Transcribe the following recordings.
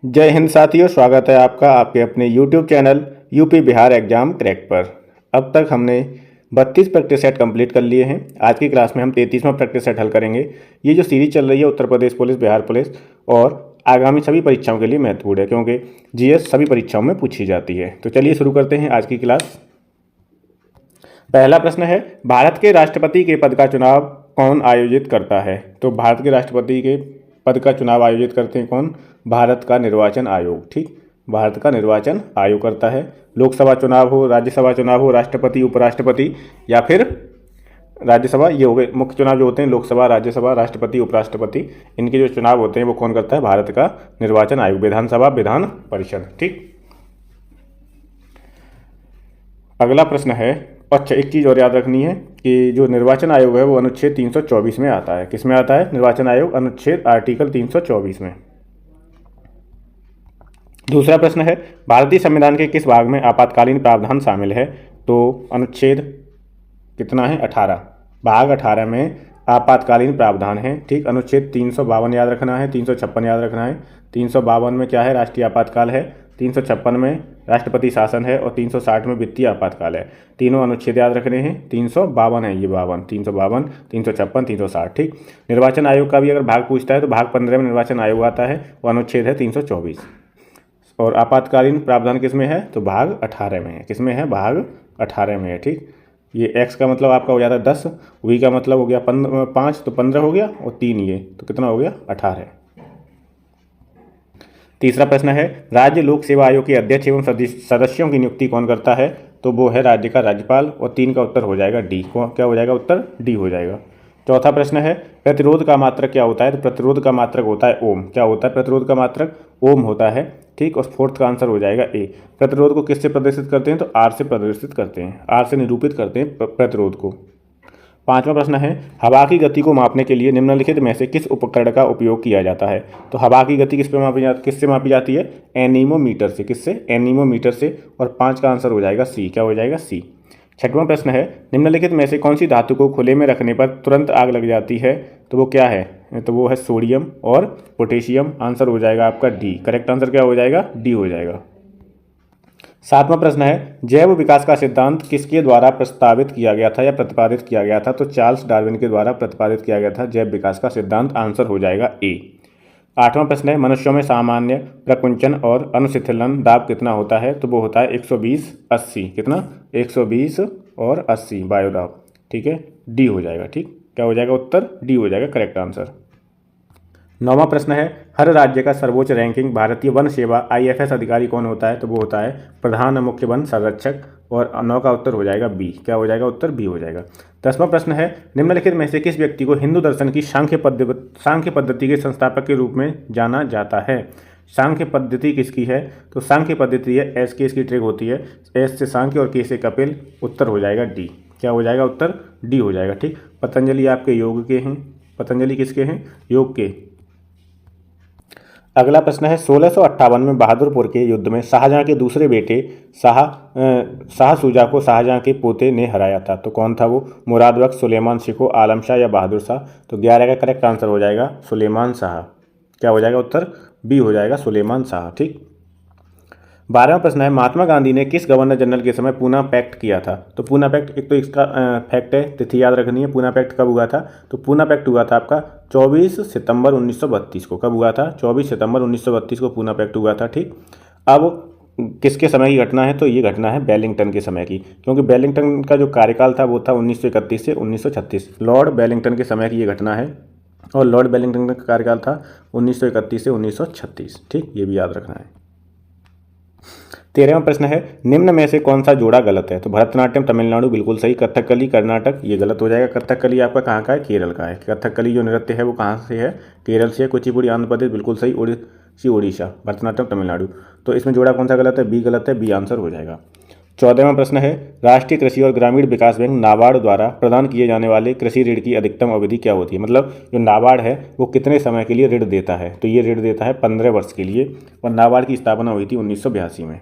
जय हिंद साथियों, स्वागत है आपका आपके अपने YouTube channel UP Bihar exam crack पर। अब तक हमने 32 प्रैक्टिस सेट कंप्लीट कर लिए हैं। आज की क्लास में हम 33वां प्रैक्टिस सेट हल करेंगे। ये जो सीरीज चल रही है उत्तर प्रदेश पुलिस, बिहार पुलिस और आगामी सभी परीक्षाओं के लिए महत्वपूर्ण है, क्योंकि जीएस सभी परीक्षाओं में पूछी जाती है। तो चलिए शुरू करते हैं आज की क्लास। पहला प्रश्न है, भारत के राष्ट्रपति के पद का चुनाव कौन आयोजित करता है? तो भारत के राष्ट्रपति के पद का चुनाव आयोजित करते हैं कौन? भारत का निर्वाचन आयोग। ठीक, भारत का निर्वाचन आयोग करता है। लोकसभा चुनाव हो, राज्यसभा चुनाव हो, राष्ट्रपति उपराष्ट्रपति या फिर राज्यसभा, ये हो गए मुख्य चुनाव जो होते हैं, लोकसभा, राज्यसभा, राष्ट्रपति उपराष्ट्रपति, इनके जो चुनाव होते हैं वो कौन करता है? भारत का निर्वाचन आयोग। विधानसभा, विधान परिषद। ठीक, अगला प्रश्न है, अच्छा एक चीज़ और याद रखनी है कि जो निर्वाचन आयोग है वो अनुच्छेद 324 में आता है। किस में आता है निर्वाचन आयोग? अनुच्छेद आर्टिकल 324 में। दूसरा प्रश्न है, भारतीय संविधान के किस भाग में आपातकालीन प्रावधान शामिल है? तो अनुच्छेद कितना है? 18। भाग 18 में आपातकालीन प्रावधान है। ठीक, अनुच्छेद 352 याद रखना है, 356 याद रखना है। 352 में क्या है? राष्ट्रीय आपातकाल है। 356 में राष्ट्रपति शासन है और 360 में वित्तीय आपातकाल है। तीनों अनुच्छेद याद रखने हैं। 352 है ये, 352, 356, 360। ठीक, निर्वाचन आयोग का भी अगर भाग पूछता है तो भाग 15 में निर्वाचन आयोग आता है, वो अनुच्छेद है 324। और आपातकालीन प्रावधान किस में है? तो भाग 18 में है। किस में है? भाग 18 में है। ठीक, ये x का मतलब आपका हो जाता है 10, v का मतलब हो गया 5, तो 15 हो गया, और 3 ये, तो कितना हो गया? 18। तीसरा प्रश्न है, राज्य लोक सेवा आयोग के अध्यक्ष एवं सदस्यों की नियुक्ति कौन करता है? तो वो है राज्य का राज्यपाल, और 3 का उत्तर हो जाएगा डी। क्या हो जाएगा उत्तर? डी हो जाएगा। चौथा प्रश्न है, प्रतिरोध का मात्रक क्या होता है? तो प्रतिरोध का मात्रक होता है ओम। क्या होता है प्रतिरोध का मात्रक? ओम होता है। ठीक, और फोर्थ का आंसर हो जाएगा ए। प्रतिरोध को किससे प्रदर्शित करते हैं? तो आर से प्रदर्शित करते हैं, आर से निरूपित करते हैं प्रतिरोध को। पांचवा प्रश्न है, हवा की गति को मापने के लिए निम्नलिखित में से किस उपकरण का उपयोग किया जाता है? तो हवा की गति किससे मापी जाती है? एनीमोमीटर से। किससे? एनीमोमीटर से। और 5 का आंसर हो जाएगा सी। क्या हो जाएगा? सी। छठवां प्रश्न है, निम्नलिखित में से कौन सी धातु को खुले में रखने पर तुरंत आग लग जाती है? तो वो क्या है? तो वो है सोडियम और पोटेशियम। आंसर हो जाएगा आपका डी। करेक्ट आंसर क्या हो जाएगा? डी हो जाएगा। सातवां प्रश्न है, जैव विकास का सिद्धांत किसके द्वारा प्रस्तावित किया गया था या प्रतिपादित किया गया था? तो चार्ल्स डार्विन के द्वारा प्रतिपादित किया गया था जैव विकास का सिद्धांत। आंसर हो जाएगा ए। आठवां प्रश्न है, मनुष्यों में सामान्य प्रकुंचन और अनुशीतलन दाब कितना होता है? तो वो होता है 120/80। कितना? 120 और 80 वायुदाब। ठीक है, डी हो जाएगा। ठीक, क्या हो जाएगा उत्तर? डी हो जाएगा करेक्ट आंसर। नौवां प्रश्न है, हर राज्य का सर्वोच्च रैंकिंग भारतीय वन सेवा IFS अधिकारी कौन होता है? तो वो होता है प्रधान मुख्य वन संरक्षक। और 9 का उत्तर हो जाएगा बी। क्या हो जाएगा उत्तर? बी हो जाएगा। 10वां प्रश्न है, निम्नलिखित में से किस व्यक्ति को हिंदू दर्शन की सांख्य पद्धति के संस्थापक के रूप में जाना जाता है? सांख्य पद्धति किसकी है? तो सांख्य पद्धति है एस के, इसकी ट्रिक होती है। एस से सांख्य और के से कपिल। उत्तर हो जाएगा डी। क्या हो जाएगा उत्तर? डी हो जाएगा। ठीक, पतंजलि आपके योग के हैं। पतंजलि किसके हैं? योग के। अगला प्रश्न है, 1658 में बहादुरपुर के युद्ध में शाहजहां के दूसरे बेटे शाह शुजा को शाहजहां के पोते ने हराया था। तो कौन था वो? मुराद बख्श, सुलेमान शिको, आलम शाह या बहादुर शाह? तो 11 का करेक्ट आंसर हो जाएगा सुलेमान शाह। क्या हो जाएगा उत्तर? बी हो जाएगा सुलेमान शाह। ठीक, 12वां प्रश्न है, महात्मा गांधी ने किस गवर्नर जनरल के समय पूना पैक्ट किया था? तो पूना पैक्ट, एक तो इसका फैक्ट है, तिथि याद रखनी है। पूना पैक्ट कब हुआ था? तो पूना पैक्ट हुआ था आपका 24 सितंबर 1932 को। कब हुआ था? 24 सितंबर 1932 को पूना पैक्ट हुआ था। ठीक, अब किसके समय की घटना है? तो ये घटना है वेलिंगटन के समय की, क्योंकि वेलिंगटन का जो कार्यकाल था वो था 1931 से 1936। लॉर्ड वेलिंगटन के समय की ये घटना है, और लॉर्ड वेलिंगटन का कार्यकाल था 1931 से 1936। ठीक, ये भी याद रखना है। 13वां प्रश्न है, निम्न में से कौन सा जोड़ा गलत है? तो भरतनाट्यम तमिलनाडु बिल्कुल सही, कथकली कर्नाटक ये गलत हो जाएगा। कथकली आपका कहाँ का है? केरल का है। कथकली जो नृत्य है वो कहाँ से है? केरल से है। कुचिपुड़ी आंध्र प्रदेश बिल्कुल सही, ओडिसी उड़ीसा, भरतनाट्यम तमिलनाडु। तो इसमें जोड़ा कौन सा गलत है? बी गलत है, बी आंसर हो जाएगा। 14वां प्रश्न है, राष्ट्रीय कृषि और ग्रामीण विकास बैंक नाबार्ड द्वारा प्रदान किए जाने वाले कृषि ऋण की अधिकतम अवधि क्या होती है? मतलब जो नाबार्ड है वो कितने समय के लिए ऋण देता है? तो ये ऋण देता है 15 वर्ष के लिए, और नाबार्ड की स्थापना हुई थी 1982 में।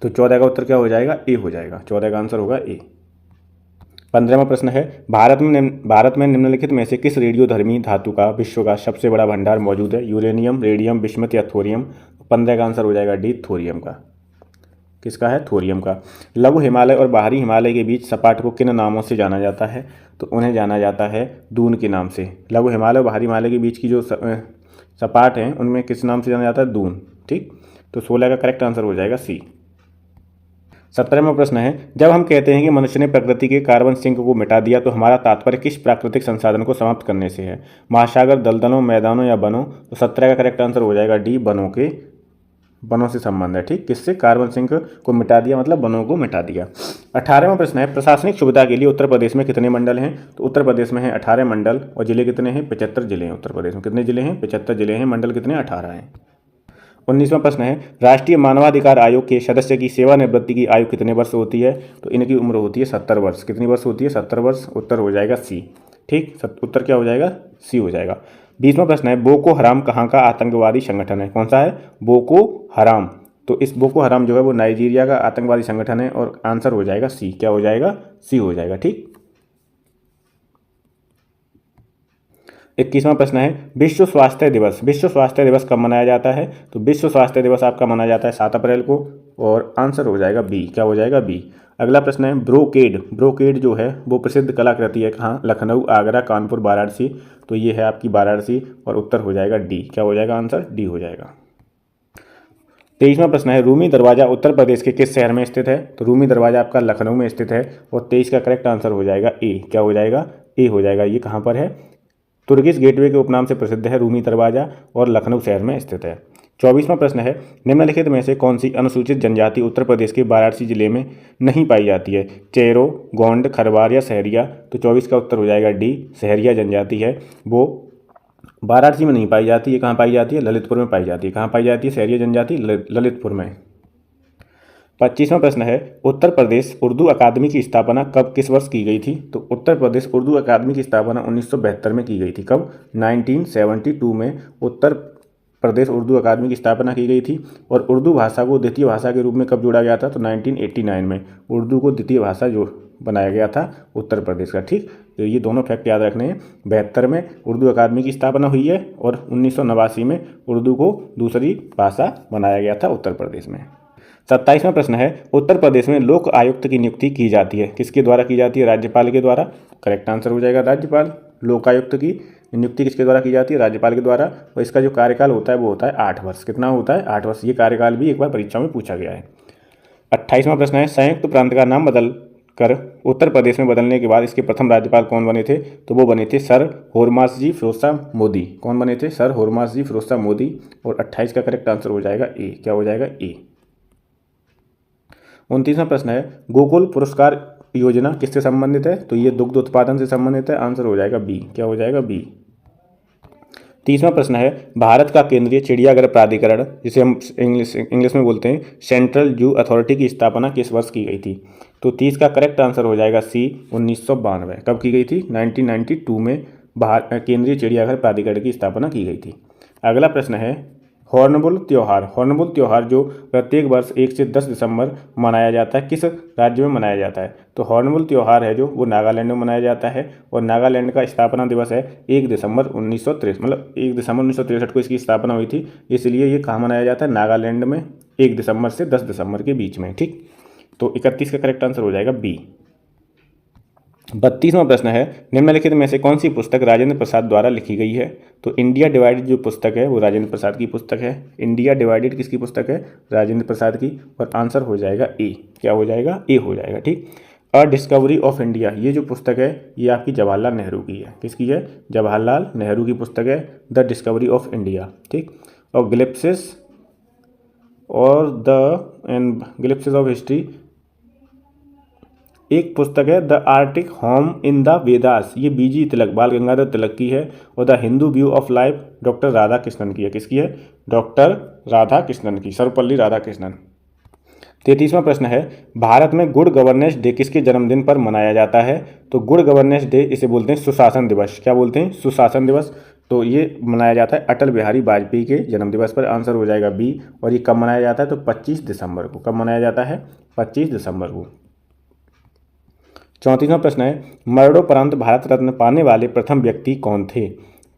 तो 14 का उत्तर क्या हो जाएगा? ए हो जाएगा। 14 का आंसर होगा ए। 15वां प्रश्न है, भारत में निम्नलिखित में से किस रेडियोधर्मी धातु का विश्व का सबसे बड़ा भंडार मौजूद है? यूरेनियम, रेडियम, बिस्मथ या थोरियम? 15 का आंसर हो जाएगा डी, थोरियम का। किसका है? थोरियम का। लघु हिमालय और बाहरी हिमालय के बीच सपाट को किन नामों से जाना जाता है? तो उन्हें जाना जाता है दून के नाम से। लघु हिमालय और बाहरी हिमालय के बीच की जो सपाट हैं उनमें किस नाम से जाना जाता है? दून। ठीक, तो 16 का करेक्ट आंसर हो जाएगा सी। 17वां प्रश्न है, जब हम कहते हैं कि मनुष्य ने प्रकृति के कार्बन सिंक को मिटा दिया तो हमारा तात्पर्य किस प्राकृतिक संसाधन को समाप्त करने से है? महासागर, दलदलों, मैदानों या वनों? तो 17 का करेक्ट आंसर हो जाएगा डी, वनों से संबंध है। ठीक, किससे? कार्बन सिंक को मिटा दिया मतलब वनों को मिटा दिया। 18वां प्रश्न है, प्रशासनिक सुविधा के लिए उत्तर प्रदेश में कितने मंडल हैं? तो उत्तर प्रदेश में हैं 18 मंडल और जिले कितने हैं? 75 जिले हैं। उत्तर प्रदेश में कितने जिले हैं? 75 जिले हैं। मंडल कितने? 18 हैं। 19वां प्रश्न है, राष्ट्रीय मानवाधिकार आयोग के सदस्य की सेवानिवृत्ति की आयु कितने वर्ष होती है? तो इनकी उम्र होती है 70 वर्ष। कितनी वर्ष होती है? 70 वर्ष। उत्तर हो जाएगा सी। ठीक, उत्तर क्या हो जाएगा? सी हो जाएगा। 20वां प्रश्न है, बोको हराम कहाँ का आतंकवादी संगठन है? कौन सा है? बोको हराम। तो इस बोको हराम जो है वो नाइजीरिया का आतंकवादी संगठन है और आंसर हो जाएगा सी। क्या हो जाएगा? सी हो जाएगा। ठीक, 21वां प्रश्न है, विश्व स्वास्थ्य दिवस कब मनाया जाता है? तो विश्व स्वास्थ्य दिवस आपका मनाया जाता है 7 अप्रैल को और आंसर हो जाएगा बी। क्या हो जाएगा? बी। अगला प्रश्न है, ब्रोकेड जो है वो प्रसिद्ध कलाकृति है कहाँ? लखनऊ, आगरा, कानपुर, वाराणसी। तो ये है आपकी वाराणसी और उत्तर हो जाएगा डी। क्या हो जाएगा? आंसर डी हो जाएगा। 23वां प्रश्न है, रूमी दरवाजा उत्तर प्रदेश के किस शहर में स्थित है? तो रूमी दरवाजा आपका लखनऊ में स्थित है और 23 का करेक्ट आंसर हो जाएगा ए। क्या हो जाएगा? ए हो जाएगा। ये कहाँ पर है? तुर्गिश गेटवे के उपनाम से प्रसिद्ध है रूमी दरवाजा और लखनऊ शहर में स्थित है। 24वां प्रश्न है, निम्नलिखित में से कौन सी अनुसूचित जनजाति उत्तर प्रदेश के वाराणसी जिले में नहीं पाई जाती है? चेरो, गोंड, खरवार या सहरिया? तो 24 का उत्तर हो जाएगा डी, सहरिया जनजाति है वो वाराणसी में नहीं पाई जाती। ये कहाँ पाई जाती है? ललितपुर में पाई जाती है। कहाँ पाई जाती है सहरिया जनजाति? ललितपुर में। 25वां प्रश्न है, उत्तर प्रदेश उर्दू अकादमी की स्थापना कब किस वर्ष की गई थी? तो उत्तर प्रदेश उर्दू अकादमी की स्थापना 1972 में की गई थी। कब? 1972 में उत्तर प्रदेश उर्दू अकादमी की स्थापना की गई थी। और उर्दू भाषा को द्वितीय भाषा के रूप में कब जोड़ा गया था? तो 1989 में उर्दू को द्वितीय भाषा जो बनाया गया था उत्तर प्रदेश का। ठीक, तो ये दोनों फैक्ट याद रखने हैं। 72 में उर्दू अकादमी की स्थापना हुई है और 1989 में उर्दू को दूसरी भाषा बनाया गया था उत्तर प्रदेश में। 27वां प्रश्न है, उत्तर प्रदेश में लोक आयुक्त की नियुक्ति की जाती है किसके द्वारा की जाती है? राज्यपाल के द्वारा। करेक्ट आंसर हो जाएगा राज्यपाल। लोकायुक्त की नियुक्ति किसके द्वारा की जाती है? राज्यपाल के द्वारा। और इसका जो कार्यकाल होता है वो होता है 8 वर्ष। कितना होता है? 8 वर्ष। ये कार्यकाल भी एक बार परीक्षा में पूछा गया है। 28वां प्रश्न है, संयुक्त प्रांत का नाम बदल कर उत्तर प्रदेश में बदलने के बाद इसके प्रथम राज्यपाल कौन बने थे? तो वो बने थे सर होरमासजी फिरोजशाह मोदी। कौन बने थे? सर होरमासजी फिरोजशाह मोदी। और 28 का करेक्ट आंसर हो जाएगा ए। क्या हो जाएगा? ए। 29वां प्रश्न है, गोकुल पुरस्कार योजना किससे संबंधित है? तो ये दुग्ध उत्पादन से संबंधित है। आंसर हो जाएगा बी। क्या हो जाएगा? बी। 30वां प्रश्न है, भारत का केंद्रीय चिड़ियाघर प्राधिकरण जिसे हम इंग्लिश में बोलते हैं सेंट्रल जू अथॉरिटी की स्थापना किस वर्ष की गई थी? तो 30 का करेक्ट आंसर हो जाएगा सी, 1992। कब की गई थी? 1992 में केंद्रीय चिड़ियाघर प्राधिकरण की स्थापना की गई थी। अगला प्रश्न है, हॉर्नबिल त्यौहार जो प्रत्येक वर्ष 1 से 10 दिसंबर मनाया जाता है किस राज्य में मनाया जाता है? तो हॉर्नबिल त्यौहार है जो वो नागालैंड में मनाया जाता है और नागालैंड का स्थापना दिवस है 1 दिसंबर 1963, मतलब 1 दिसंबर 1963 को इसकी स्थापना हुई थी। इसलिए ये कहाँ मनाया जाता है? नागालैंड में 1 दिसंबर से 10 दिसंबर के बीच में। ठीक, तो 31 का करेक्ट आंसर हो जाएगा बी। 32वां प्रश्न है, निम्नलिखित में से कौन सी पुस्तक राजेंद्र प्रसाद द्वारा लिखी गई है? तो इंडिया डिवाइडेड जो पुस्तक है वो राजेंद्र प्रसाद की पुस्तक है। इंडिया डिवाइडेड किसकी पुस्तक है? राजेंद्र प्रसाद की। और आंसर हो जाएगा ए। क्या हो जाएगा? ए हो जाएगा। ठीक, अ डिस्कवरी ऑफ इंडिया ये जो पुस्तक है ये आपकी जवाहरलाल नेहरू की है। किसकी है? जवाहरलाल नेहरू की पुस्तक है द डिस्कवरी ऑफ इंडिया। ठीक, और ग्लिप्सिस ऑफ हिस्ट्री एक पुस्तक है the Arctic home in the Vedas, ये बीजी तिलक बाल गंगाधर तिलक की है। और the Hindu view of life doctor Radha Krishnan की है। किसकी है? डॉक्टर राधा कृष्णन की, सर्वपल्ली राधा कृष्णन। 33वां प्रश्न है, भारत में गुड गवर्नेंस डे किसके जन्मदिन पर मनाया जाता है? तो गुड गवर्नेंस डे इसे बोलते हैं सुशासन दिवस। क्या बोलते हैं? सुशासन दिवस। तो ये मनाया जाता है अटल बिहारी वाजपेयी के जन्मदिवस पर। आंसर हो जाएगा बी। और ये कब मनाया जाता है? तो 25 दिसंबर को। कब मनाया जाता है? 25 दिसंबर को। 34वां प्रश्न है, मरणोपरांत भारत रत्न पाने वाले प्रथम व्यक्ति कौन थे?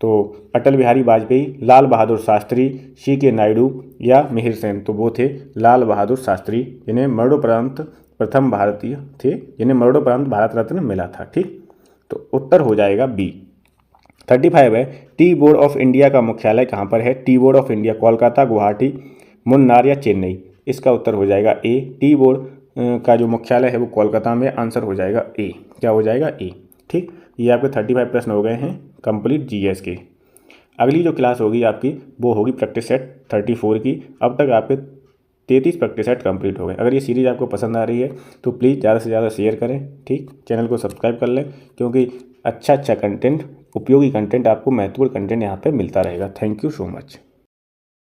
तो अटल बिहारी वाजपेयी, लाल बहादुर शास्त्री, सी के नायडू या मिहिर सेन। तो वो थे लाल बहादुर शास्त्री, जिन्हें मरणोपरांत प्रथम भारतीय थे, जिन्हें मरणोपरांत भारत रत्न मिला था। ठीक, तो उत्तर हो जाएगा बी। 35 है, टी बोर्ड ऑफ इंडिया का मुख्यालय कहाँ पर है? Tea board of India Kolkata, Guwahati, Munnar या चेन्नई। इसका उत्तर हो जाएगा ए। टी बोर्ड का जो मुख्यालय है वो कोलकाता में। आंसर हो जाएगा ए। क्या हो जाएगा? ए। ठीक, ये आपके 35 प्रश्न हो गए हैं कंप्लीट जीएस के। अगली जो क्लास होगी आपकी वो होगी प्रैक्टिस सेट 34 की। अब तक आपके 33 प्रैक्टिस सेट कंप्लीट हो गए। अगर ये सीरीज़ आपको पसंद आ रही है तो प्लीज़ ज़्यादा से ज़्यादा शेयर करें। ठीक, चैनल को सब्सक्राइब कर लें, क्योंकि अच्छा कंटेंट, उपयोगी कंटेंट, आपको महत्वपूर्ण कंटेंट यहाँ पे मिलता रहेगा। Thank you so much.